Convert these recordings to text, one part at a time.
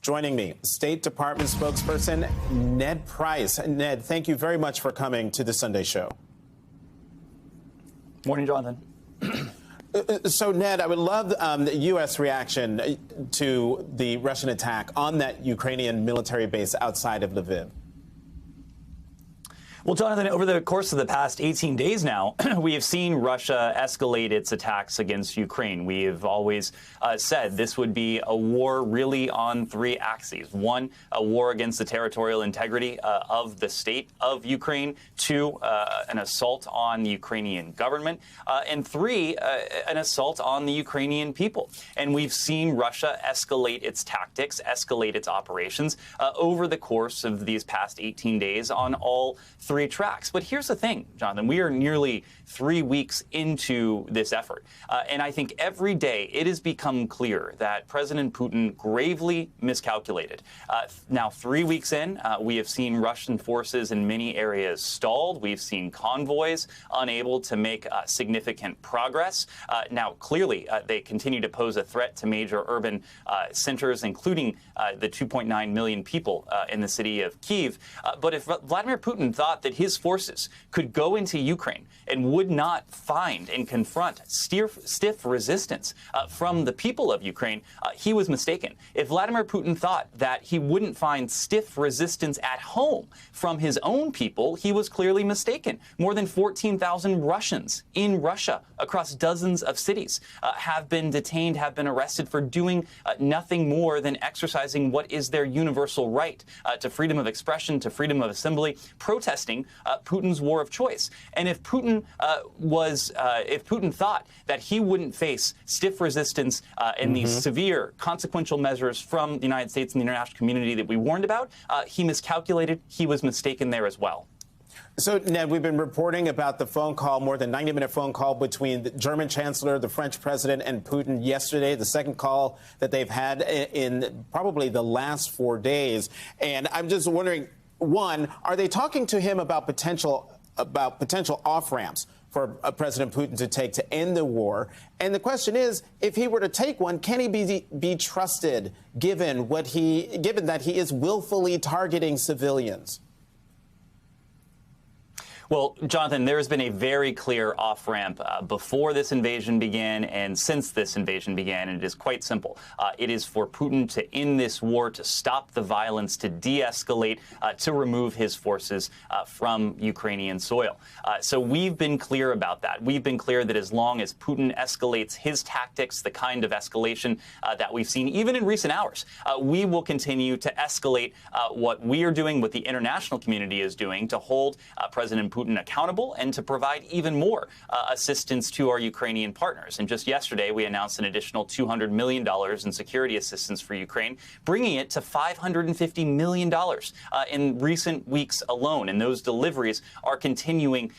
Joining me, State Department spokesperson Ned Price. Ned, thank you very much for coming to the Sunday Show. Morning, Jonathan. So, Ned, I would love the U.S. reaction to the Russian attack on that Ukrainian military base outside of Lviv. Well, Jonathan, over the course of the past 18 days now, we have seen Russia escalate its attacks against Ukraine. We have always said this would be a war really on three axes. One, a war against the territorial integrity of the state of Ukraine. Two, an assault on the Ukrainian government. And three, an assault on the Ukrainian people. And we've seen Russia escalate its tactics, escalate its operations over the course of these past 18 days on all three tracks. But here's the thing, Jonathan, we are nearly 3 weeks into this effort. And I think every day it has become clear that President Putin gravely miscalculated. Now, 3 weeks in, we have seen Russian forces in many areas stalled. We've seen convoys unable to make significant progress. Now, clearly, they continue to pose a threat to major urban centers, including the 2.9 million people in the city of Kyiv. But if Vladimir Putin thought that his forces could go into Ukraine and would not find and confront stiff resistance from the people of Ukraine, he was mistaken. If Vladimir Putin thought that he wouldn't find stiff resistance at home from his own people, he was clearly mistaken. More than 14,000 Russians in Russia across dozens of cities have been detained, have been arrested for doing nothing more than exercising what is their universal right to freedom of expression, to freedom of assembly, protesting Putin's war of choice. And if Putin if Putin thought that he wouldn't face stiff resistance and these severe consequential measures from the United States and the international community that we warned about, he miscalculated. He was mistaken there as well. So, Ned, we've been reporting about the phone call, more than 90-minute phone call between the German chancellor, the French president, and Putin yesterday, the second call that they've had in probably the last 4 days. And I'm just wondering, one, are they talking to him about potential off-ramps for President Putin to take to end the war? And the question is, if he were to take one, can he be trusted given that he is willfully targeting civilians? Well, Jonathan, there has been a very clear off-ramp before this invasion began and since this invasion began, and it is quite simple. It is for Putin to end this war, to stop the violence, to de-escalate, to remove his forces from Ukrainian soil. So we've been clear about that. We've been clear that as long as Putin escalates his tactics, the kind of escalation that we've seen even in recent hours, we will continue to escalate what we are doing, what the international community is doing, to hold President Putin accountable and to provide even more assistance to our Ukrainian partners. And just yesterday, we announced an additional $200 million in security assistance for Ukraine, bringing it to $550 million in recent weeks alone. And those deliveries are continuing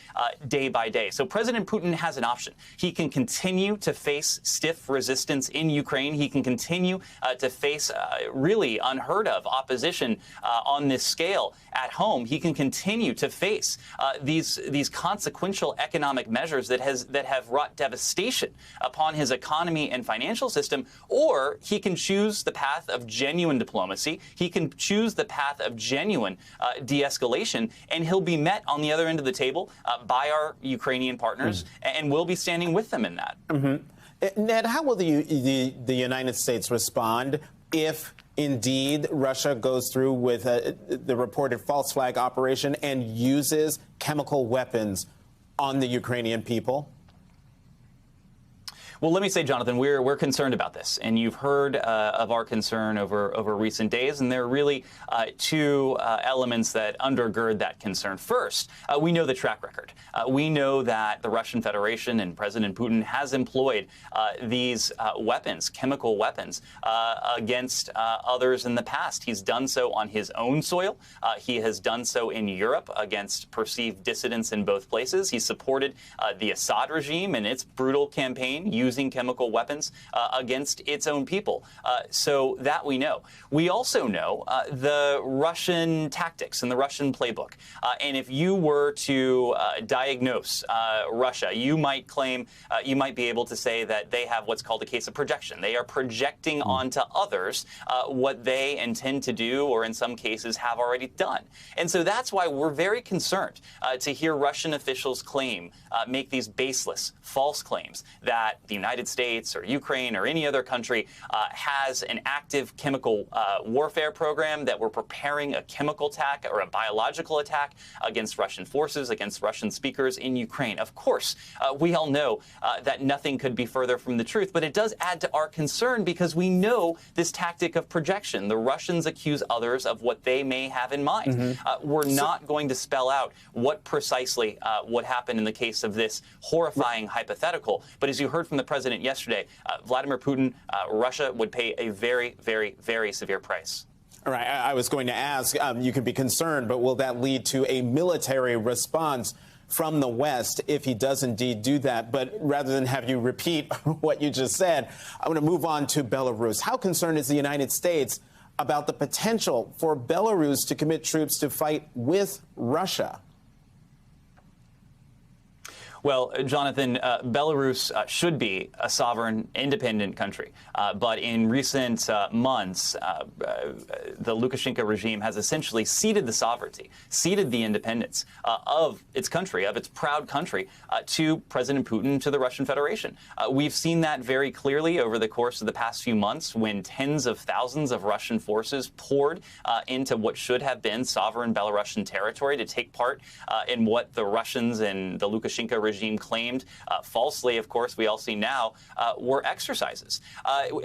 day by day. So President Putin has an option. He can continue to face stiff resistance in Ukraine. He can continue to face really unheard of opposition on this scale at home. He can continue to face these consequential economic measures that have wrought devastation upon his economy and financial system, or he can choose the path of genuine diplomacy. He can choose the path of genuine de-escalation, and he'll be met on the other end of the table by our Ukrainian partners, and we'll be standing with them in that. Ned, how will the United States respond if indeed Russia goes through with the reported false flag operation and uses chemical weapons on the Ukrainian people? Well, let me say, Jonathan, we're concerned about this, and you've heard of our concern over recent days, and there are really two elements that undergird that concern. First, we know the track record. We know that the Russian Federation and President Putin has employed these weapons, chemical weapons, against others in the past. He's done so on his own soil. He has done so in Europe against perceived dissidents in both places. He supported the Assad regime in its brutal campaign, using using chemical weapons against its own people. So that we know. We also know the Russian tactics and the Russian playbook. And if you were to diagnose Russia, you might claim, you might be able to say that they have what's called a case of projection. They are projecting onto others what they intend to do, or in some cases have already done. And so that's why we're very concerned to hear Russian officials make these baseless, false claims that the United States or Ukraine or any other country has an active chemical warfare program, that we're preparing a chemical attack or a biological attack against Russian forces, against Russian speakers in Ukraine. Of course, we all know that nothing could be further from the truth, but it does add to our concern because we know this tactic of projection. The Russians accuse others of what they may have in mind. We're not going to spell out what precisely would happen in the case of this horrifying hypothetical. But as you heard from the president yesterday, Vladimir Putin, Russia would pay a very, very, very severe price. All right. I was going to ask, you could be concerned, but will that lead to a military response from the West if he does indeed do that? But rather than have you repeat what you just said, I'm going to move on to Belarus. How concerned is the United States about the potential for Belarus to commit troops to fight with Russia? Well, Jonathan, Belarus should be a sovereign, independent country. But in recent months, the Lukashenko regime has essentially ceded the sovereignty, ceded the independence of its country, of its proud country, to President Putin, to the Russian Federation. We've seen that very clearly over the course of the past few months when tens of thousands of Russian forces poured into what should have been sovereign Belarusian territory to take part in what the Russians and the Lukashenko regime claimed, falsely, of course, we all see now, were exercises.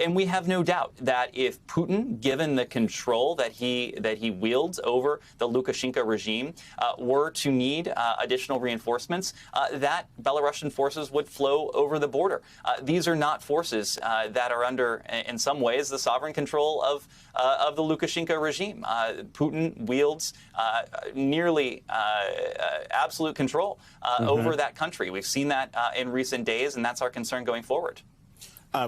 And we have no doubt that if Putin, given the control that he wields over the Lukashenko regime, were to need additional reinforcements, that Belarusian forces would flow over the border. These are not forces that are under, in some ways, the sovereign control of the Lukashenko regime. Putin wields nearly absolute control over that country. We've seen that in recent days, and that's our concern going forward.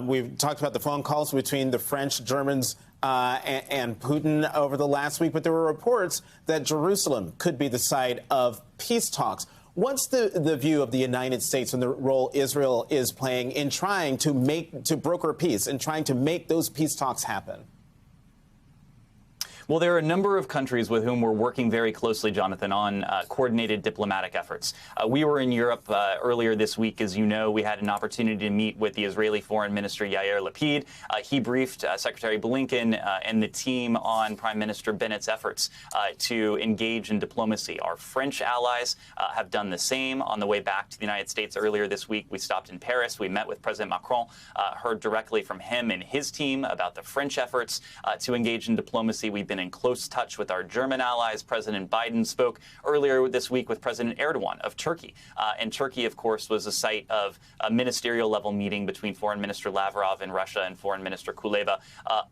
We've talked about the phone calls between the French, Germans, and Putin over the last week, but there were reports that Jerusalem could be the site of peace talks. What's the view of the United States and the role Israel is playing in trying to broker peace and trying to make those peace talks happen? Well, there are a number of countries with whom we're working very closely, Jonathan, on coordinated diplomatic efforts. We were in Europe earlier this week. As you know, we had an opportunity to meet with the Israeli Foreign Minister Yair Lapid. He briefed Secretary Blinken and the team on Prime Minister Bennett's efforts to engage in diplomacy. Our French allies have done the same. On the way back to the United States earlier this week, we stopped in Paris. We met with President Macron, heard directly from him and his team about the French efforts to engage in diplomacy. We've been in close touch with our German allies. President Biden spoke earlier this week with President Erdogan of Turkey. And Turkey, of course, was the site of a ministerial level meeting between Foreign Minister Lavrov in Russia and Foreign Minister Kuleba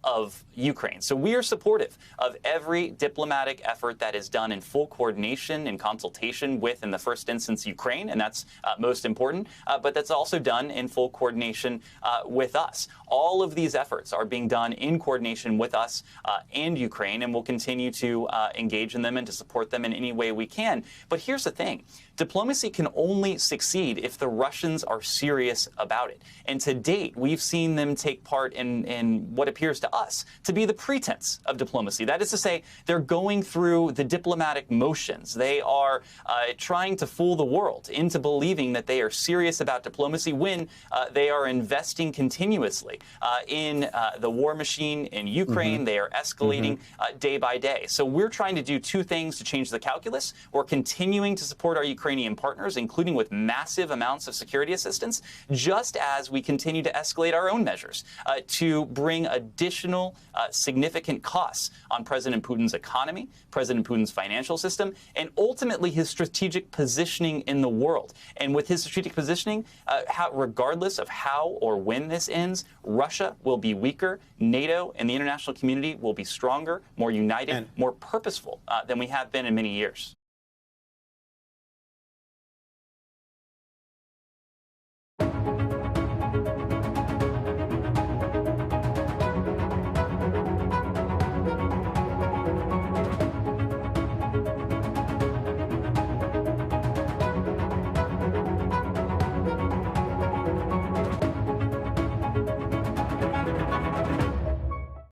of Ukraine. So we are supportive of every diplomatic effort that is done in full coordination and consultation with, in the first instance, Ukraine, and that's most important, but that's also done in full coordination with us. All of these efforts are being done in coordination with us and Ukraine, and we'll continue to engage in them and to support them in any way we can. But here's the thing. Diplomacy can only succeed if the Russians are serious about it. And to date, we've seen them take part in what appears to us to be the pretense of diplomacy. That is to say, they're going through the diplomatic motions. They are trying to fool the world into believing that they are serious about diplomacy when they are investing continuously in the war machine in Ukraine. They are escalating day by day. So we're trying to do two things to change the calculus. We're continuing to support our Ukrainian partners, including with massive amounts of security assistance, just as we continue to escalate our own measures to bring additional significant costs on President Putin's economy, President Putin's financial system, and ultimately his strategic positioning in the world. And with his strategic positioning, regardless of how or when this ends, Russia will be weaker, NATO and the international community will be stronger, more united, more purposeful than we have been in many years.